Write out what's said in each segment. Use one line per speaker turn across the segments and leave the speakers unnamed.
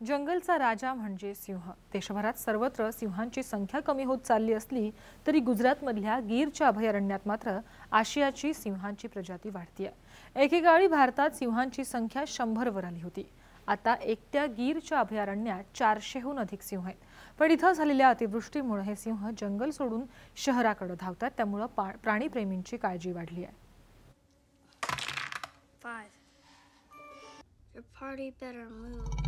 जंगलचा राजा म्हणजे सिंह। देशभरात सर्वत्र सिंहांची संख्या कमी होत चालली असली तरी गुजरातमधल्या गीरच्या अभयारण्यात मात्र आशियाची सिंहांची प्रजाती वाढतीये। एकेकाळी भारतात सिंहांची संख्या 100 वर आली होती। आता एकट्या गीरच्या अभयारण्यात 400हून अधिक सिंह आहेत। पण इथं झालेल्या अतिवृष्टीमुळे हे सिंह जंगल सोडून शहराकडे धावतात, त्यामुळे प्राणीप्रेमींची काळजी वाढली आहे।
5. Your party better move.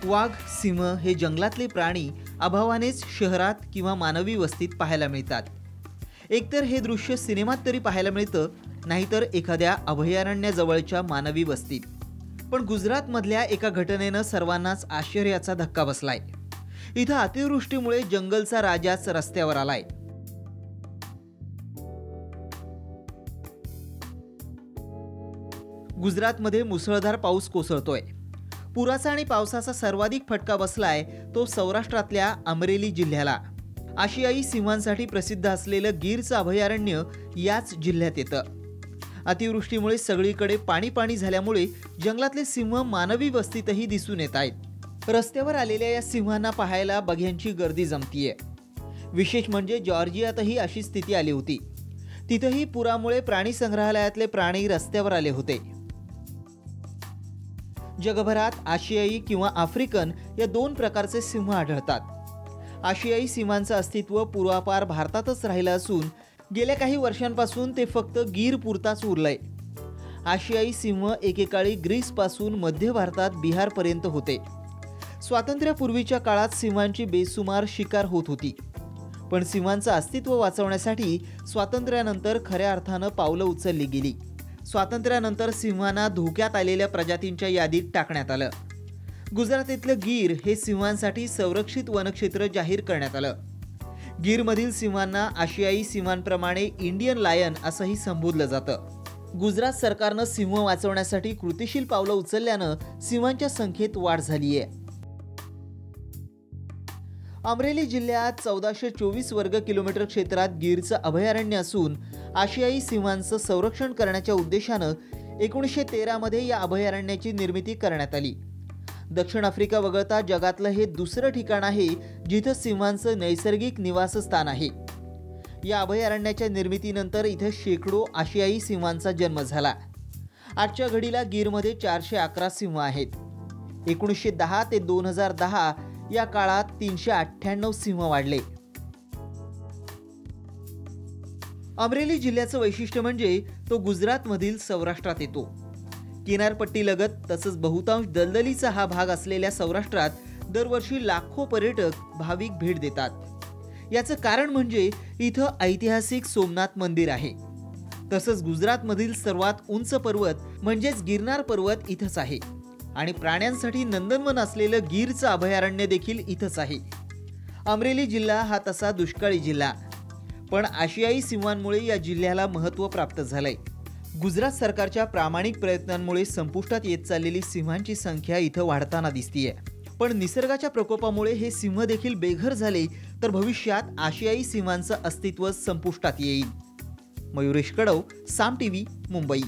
वाघ, सिंह हे जंगलातले प्राणी अभावानेच शहरात किंवा मानवी वस्तीत पाहायला मिळतात। एकतर हे दृश्य सिनेमात तरी पाहायला मिळतं, नाहीतर एखाद्या अभयारण्याजवळच्या मानवी वस्तीत। पण गुजरातमधल्या एका घटनेनं सर्वांनाच आश्चर्याचा धक्का बसलाय। इथं अतिवृष्टीमुळे जंगलचा राजाच रस्त्यावर आलाय। गुजरातमध्ये मुसळधार पाऊस कोसळतोय। पुराचा आणि पावसाचा सर्वाधिक फटका बसलाय तो सौराष्ट्रातल्या अमरेली जिल्ह्याला। आशियाई सिंहांसाठी प्रसिद्ध असलेलं गीरचं अभयारण्य याच जिल्ह्यात येतं। अतिवृष्टीमुळे सगळीकडे पाणी झाल्यामुळे जंगलातले सिंह मानवी वस्तीतही दिसून येत आहेत। रस्त्यावर आलेल्या या सिंहांना पाहायला बघ्यांची गर्दी जमतीये। विशेष म्हणजे जॉर्जियातही अशी स्थिती आली होती। तिथेही पुरामुळे प्राणी संग्रहालयातले प्राणी रस्त्यावर आले होते। जगभरात आशियाई किंवा आफ्रिकन या दोन प्रकारचे सिंह आढळतात। आशियाई सिंहांचं अस्तित्व पूर्वापार भारतातच राहिलं असून गेल्या काही वर्षांपासून ते फक्त गीर पुरताच उरलंय। आशियाई सिंह एकेकाळी ग्रीसपासून मध्य भारतात बिहारपर्यंत होते। स्वातंत्र्यापूर्वीच्या काळात सिंहांची बेसुमार शिकार होत होती। पण सिंहांचं अस्तित्व वाचवण्यासाठी स्वातंत्र्यानंतर खऱ्या अर्थानं पावलं उचलली गेली। स्वातंत्र्यानंतर सिंहांना धोक्यात आलेल्या प्रजातींच्या यादीत टाकण्यात आलं। गुजरातेतलं गीर हे सिंहांसाठी संरक्षित वनक्षेत्र जाहीर करण्यात आलं। गीरमधील सिंहांना आशियाई सिंहांप्रमाणे इंडियन लायन असंही संबोधलं जातं। गुजरात सरकारनं सिंह वाचवण्यासाठी कृतिशील पावलं उचलल्यानं सिंहांच्या संख्येत वाढ झालीय। अमरेली जिल्ह्यात 1424 वर्ग किलोमीटर क्षेत्रात गीरचं अभयारण्य असून आशियाई सिंहांचं संरक्षण करण्याच्या उद्देशानं 1913 मध्ये या अभयारण्याची निर्मिती करण्यात आली। दक्षिण आफ्रिका वगळता जगातलं हे दुसरं ठिकाण आहे जिथं सिंहांचं नैसर्गिक निवासस्थान आहे। या अभयारण्याच्या निर्मितीनंतर इथं शेकडो आशियाई सिंहांचा जन्म झाला। आजच्या घडीला गीरमध्ये 411 सिंह आहेत। 1910 ते 2010 या काळात 398 सिंह वाढले। अमरेली जिल्ह्याचं वैशिष्ट्य म्हणजे तो गुजरातमधील सौराष्ट्रात येतो। किनारपट्टीलगत तसंच बहुतांश दलदलीचा हा भाग असलेल्या सौराष्ट्रात दरवर्षी लाखो पर्यटक भाविक भेट देतात। याचं कारण म्हणजे इथं ऐतिहासिक सोमनाथ मंदिर आहे। तसंच गुजरातमधील सर्वात उंच पर्वत म्हणजेच गिरनार पर्वत इथंच आहे आणि प्राण्यांसाठी नंदनवन असलेलं गीरचं अभयारण्य देखील इथंच आहे। अमरेली जिल्हा हा तसा दुष्काळी जिल्हा, पण आशियाई सिंहांमुळे या जिल्ह्याला महत्त्व प्राप्त झालंय। गुजरात सरकारच्या प्रामाणिक प्रयत्नांमुळे संपुष्टात येत चाललेली सिंहांची संख्या इथं वाढताना दिसतीये। पण निसर्गाच्या प्रकोपामुळे हे सिंह देखील बेघर झाले तर भविष्यात आशियाई सिंहांचं अस्तित्व संपुष्टात येईल। मयुरेश कडव, साम टीव्ही, मुंबई।